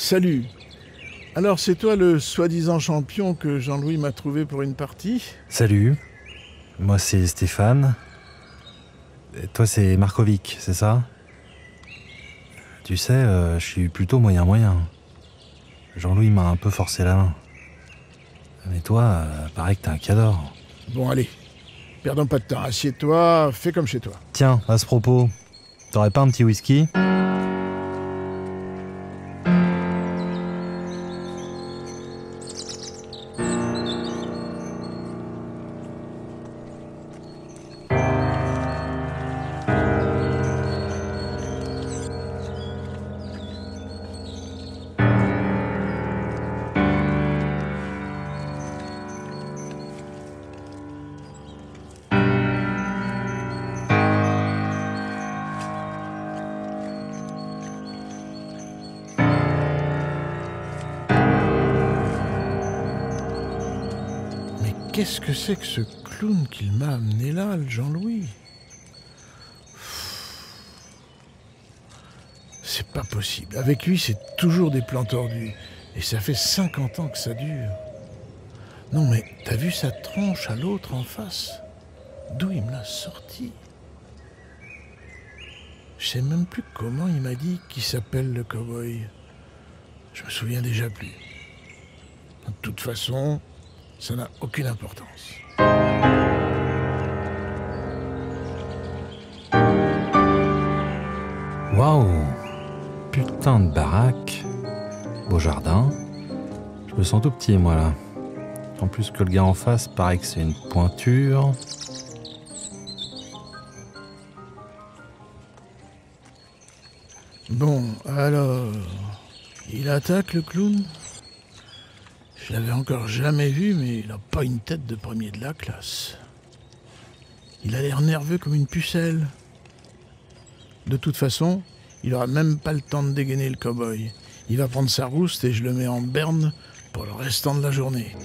Salut. Alors c'est toi le soi-disant champion que Jean-Louis m'a trouvé pour une partie? Salut, moi c'est Stéphane. Et toi c'est Markovic, c'est ça? Tu sais, je suis plutôt moyen-moyen. Jean-Louis m'a un peu forcé la main. Mais toi, paraît que t'es un cador. Bon allez, perdons pas de temps, assieds-toi, fais comme chez toi. Tiens, à ce propos, t'aurais pas un petit whisky? Qu'est-ce que c'est que ce clown qu'il m'a amené là, le Jean-Louis? C'est pas possible. Avec lui, c'est toujours des plans tordus. Et ça fait 50 ans que ça dure. Non mais, t'as vu sa tronche à l'autre en face? D'où il me l'a sorti? Je sais même plus comment il m'a dit qu'il s'appelle le cow-boy. Je me souviens déjà plus. De toute façon, ça n'a aucune importance. Waouh! Putain de baraque. Beau jardin. Je me sens tout petit, moi, là. En plus que le gars en face, paraît que c'est une pointure. Bon, alors... il attaque, le clown? Je l'avais encore jamais vu, mais il a pas une tête de premier de la classe. Il a l'air nerveux comme une pucelle. De toute façon, il aura même pas le temps de dégainer le cow-boy. Il va prendre sa rouste et je le mets en berne pour le restant de la journée.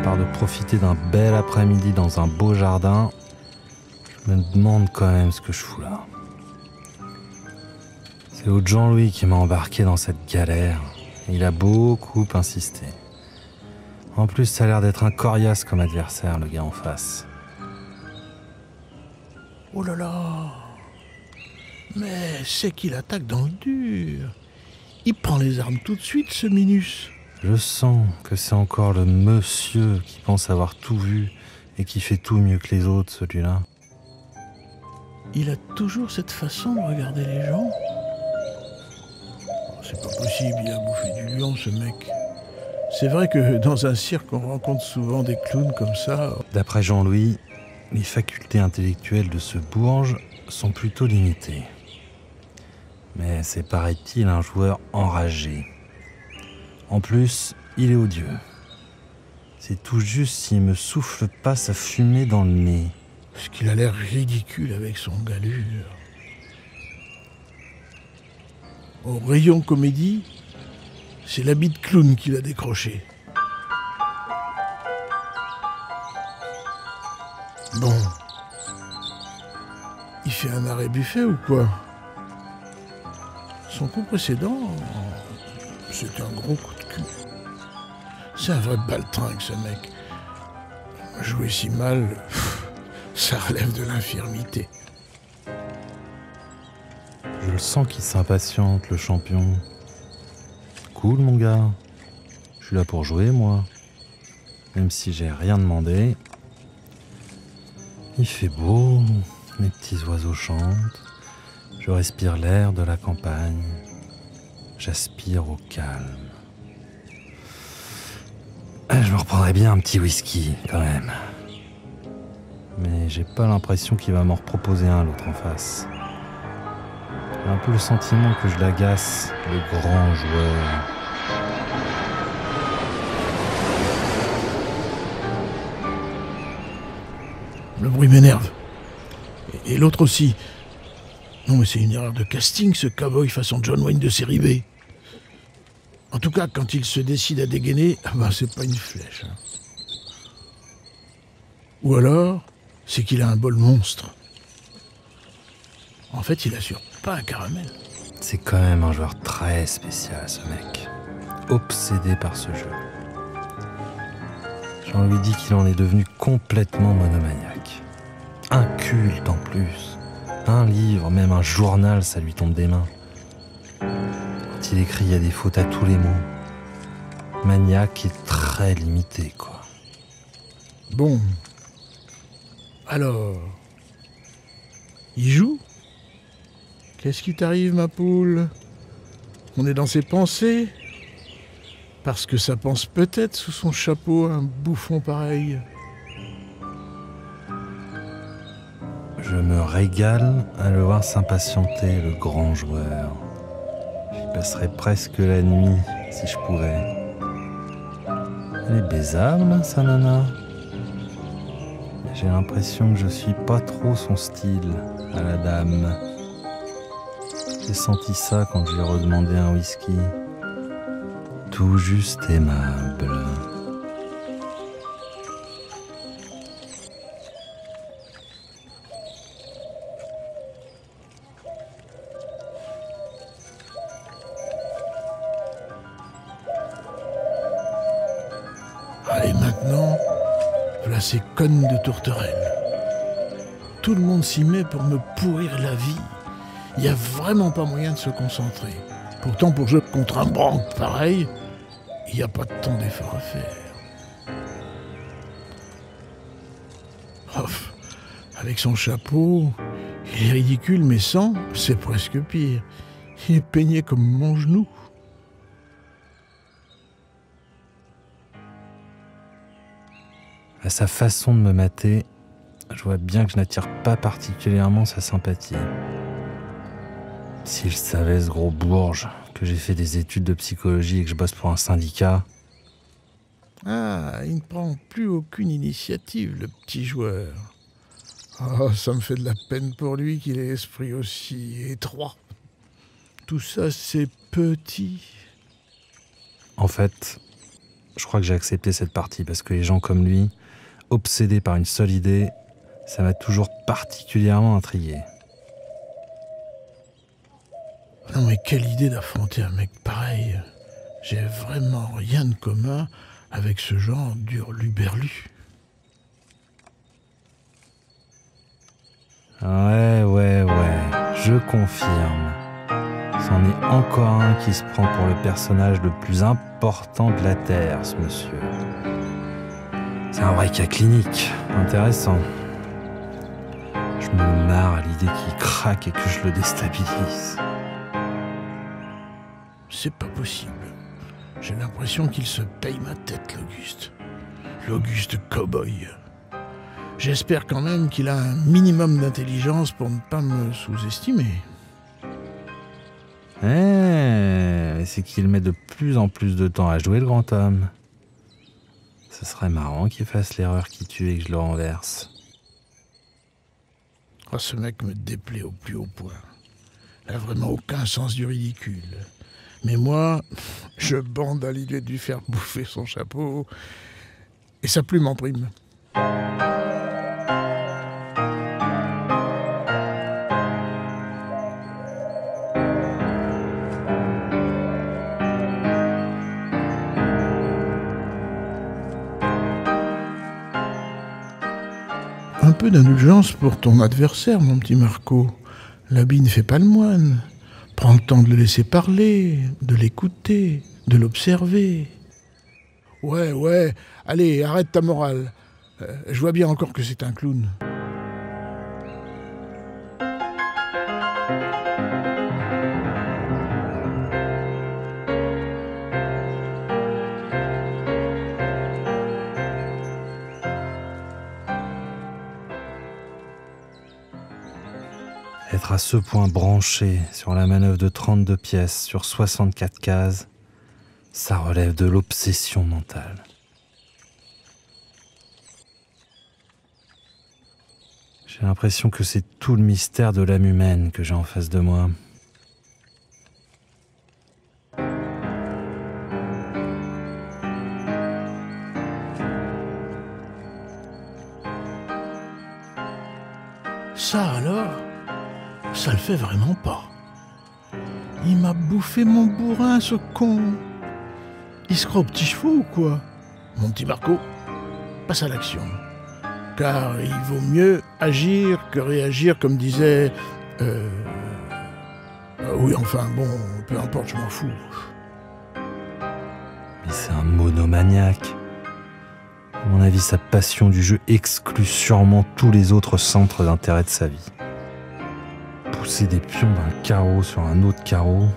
Par de profiter d'un bel après-midi dans un beau jardin, je me demande quand même ce que je fous là. C'est l'autre Jean-Louis qui m'a embarqué dans cette galère. Il a beaucoup insisté. En plus, ça a l'air d'être un coriace comme adversaire, le gars en face. Oh là là! Mais c'est qu'il attaque dans le dur. Il prend les armes tout de suite, ce Minus. Je sens que c'est encore le monsieur qui pense avoir tout vu et qui fait tout mieux que les autres, celui-là. Il a toujours cette façon de regarder les gens. C'est pas possible, il a bouffé du lion, ce mec. C'est vrai que dans un cirque, on rencontre souvent des clowns comme ça. D'après Jean-Louis, les facultés intellectuelles de ce bourge sont plutôt limitées. Mais c'est, paraît-il, un joueur enragé. En plus, il est odieux. C'est tout juste s'il me souffle pas sa fumée dans le nez. Parce qu'il a l'air ridicule avec son galure. Au rayon comédie, c'est l'habit de clown qu'il a décroché. Bon. Il fait un arrêt buffet ou quoi? Son coup précédent, c'était un gros coup de cul. C'est un vrai baltringue, ce mec. Jouer si mal, ça relève de l'infirmité. Je le sens qu'il s'impatiente, le champion. Cool, mon gars. Je suis là pour jouer, moi. Même si j'ai rien demandé. Il fait beau, mes petits oiseaux chantent. Je respire l'air de la campagne. J'aspire au calme. Je me reprendrais bien un petit whisky, quand même. Mais j'ai pas l'impression qu'il va m'en reproposer un, l'autre en face. J'ai un peu le sentiment que je l'agace, le grand joueur. Le bruit m'énerve. Et l'autre aussi. Non mais c'est une erreur de casting, ce cow-boy façon John Wayne de série B. En tout cas, quand il se décide à dégainer, c'est pas une flèche. Ou alors, c'est qu'il a un bol monstre. En fait, il assure pas un caramel. C'est quand même un joueur très spécial, ce mec. Obsédé par ce jeu. J'en lui dis qu'il en est devenu complètement monomaniaque. Un culte en plus. Un livre, même un journal, ça lui tombe des mains. Quand il écrit, il y a des fautes à tous les mots. Maniaque et très limité, quoi. Bon. Alors... il joue ? Qu'est-ce qui t'arrive, ma poule ? On est dans ses pensées ? Parce que ça pense peut-être sous son chapeau un bouffon pareil. Je me régale à le voir s'impatienter, le grand joueur. J'y passerais presque la nuit, si je pouvais. Elle est baisable, sa nana. J'ai l'impression que je suis pas trop son style à la dame. J'ai senti ça quand je lui ai redemandé un whisky. Tout juste aimable. Allez, maintenant, voilà ces connes de tourterelles. Tout le monde s'y met pour me pourrir la vie. Il n'y a vraiment pas moyen de se concentrer. Pourtant, pour jouer contre un branque pareil, il n'y a pas tant d'efforts à faire. Ouf, avec son chapeau, il est ridicule, mais sans, c'est presque pire. Il est peigné comme mon genou. À sa façon de me mater, je vois bien que je n'attire pas particulièrement sa sympathie. S'il savait, ce gros bourge, que j'ai fait des études de psychologie et que je bosse pour un syndicat. Ah, il ne prend plus aucune initiative, le petit joueur. Oh, ça me fait de la peine pour lui qu'il ait l'esprit aussi étroit. Tout ça, c'est petit. En fait, je crois que j'ai accepté cette partie parce que les gens comme lui, obsédés par une seule idée, ça m'a toujours particulièrement intrigué. Non mais quelle idée d'affronter un mec pareil. J'ai vraiment rien de commun avec ce genre d'hurluberlu. Ouais, je confirme. C'en est encore un qui se prend pour le personnage le plus important de la Terre, ce monsieur. C'est un vrai cas clinique, intéressant. Je me marre à l'idée qu'il craque et que je le déstabilise. C'est pas possible. J'ai l'impression qu'il se paye ma tête, l'Auguste. L'Auguste cow-boy. J'espère quand même qu'il a un minimum d'intelligence pour ne pas me sous-estimer. C'est qu'il met de plus en plus de temps à jouer le grand homme. Ce serait marrant qu'il fasse l'erreur qui tue et que je le renverse. Oh, ce mec me déplaît au plus haut point. Il n'a vraiment aucun sens du ridicule. Mais moi, je bande à l'idée de lui faire bouffer son chapeau. Et sa plume en prime. Un peu d'indulgence pour ton adversaire, mon petit Marco. L'habit ne fait pas le moine. Prends le temps de le laisser parler, de l'écouter, de l'observer. Ouais, allez, arrête ta morale. Je vois bien encore que c'est un clown. Être à ce point branché sur la manœuvre de 32 pièces sur 64 cases, ça relève de l'obsession mentale. J'ai l'impression que c'est tout le mystère de l'âme humaine que j'ai en face de moi. Ça alors ? Ça le fait vraiment pas. Il m'a bouffé mon bourrin, ce con. Il se croit aux petits chevaux ou quoi? Mon petit Marco, passe à l'action. Car il vaut mieux agir que réagir, comme disait... oui, enfin, bon, peu importe, je m'en fous. Mais c'est un monomaniaque. À mon avis, sa passion du jeu exclut sûrement tous les autres centres d'intérêt de sa vie. Pousser des pions d'un carreau sur un autre carreau,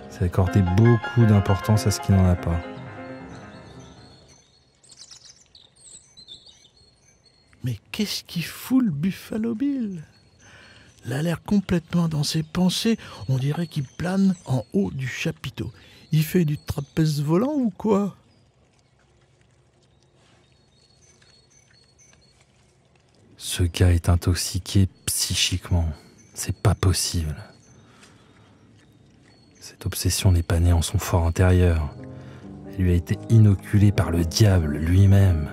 c'est accorder beaucoup d'importance à ce qui n'en a pas. Mais qu'est-ce qu'il fout le Buffalo Bill? Il a l'air complètement dans ses pensées, on dirait qu'il plane en haut du chapiteau. Il fait du trapèze volant ou quoi? Ce gars est intoxiqué psychiquement. C'est pas possible. Cette obsession n'est pas née en son fort intérieur. Elle lui a été inoculée par le diable lui-même.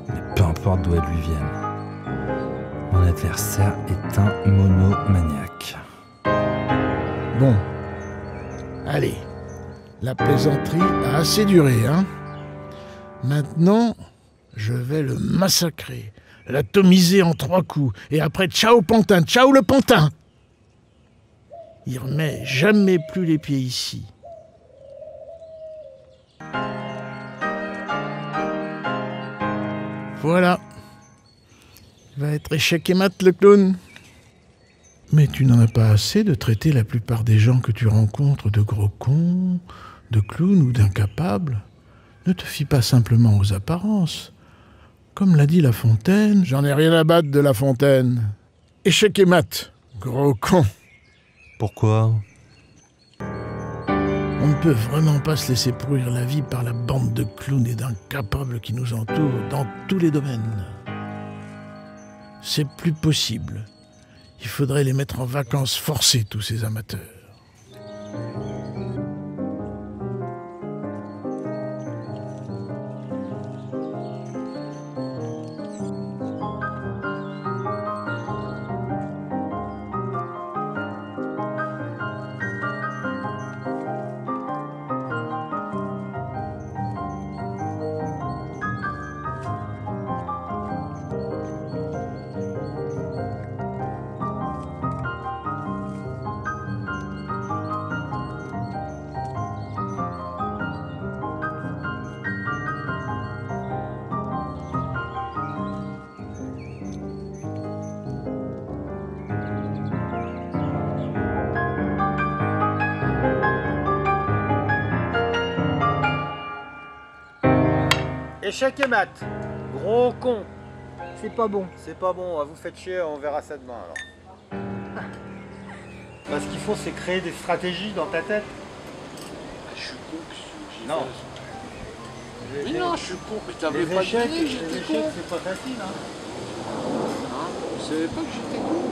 Mais peu importe d'où elle lui vienne. Mon adversaire est un monomaniaque. Bon, allez, la plaisanterie a assez duré, hein? Maintenant, je vais le massacrer, l'atomiser en 3 coups, et après, ciao pantin, ciao le pantin! Il remet jamais plus les pieds ici. Voilà. Il va être échec et mat, le clown. Mais tu n'en as pas assez de traiter la plupart des gens que tu rencontres de gros cons, de clowns ou d'incapables. Ne te fie pas simplement aux apparences. Comme l'a dit La Fontaine, j'en ai rien à battre de La Fontaine. Échec et mat, gros con. Pourquoi ? On ne peut vraiment pas se laisser pourrir la vie par la bande de clowns et d'incapables qui nous entourent dans tous les domaines. C'est plus possible. Il faudrait les mettre en vacances forcées, tous ces amateurs. Échec et mat. Gros con. C'est pas bon. C'est pas bon, vous faites chier, on verra ça demain alors. Ce qu'il faut, c'est créer des stratégies dans ta tête. Je suis con que Non. Mais non, je suis con, mais t'avais Les pas échecs, dit que j'étais con. c'est pas facile. Hein. Hein, vous savez pas que j'étais con.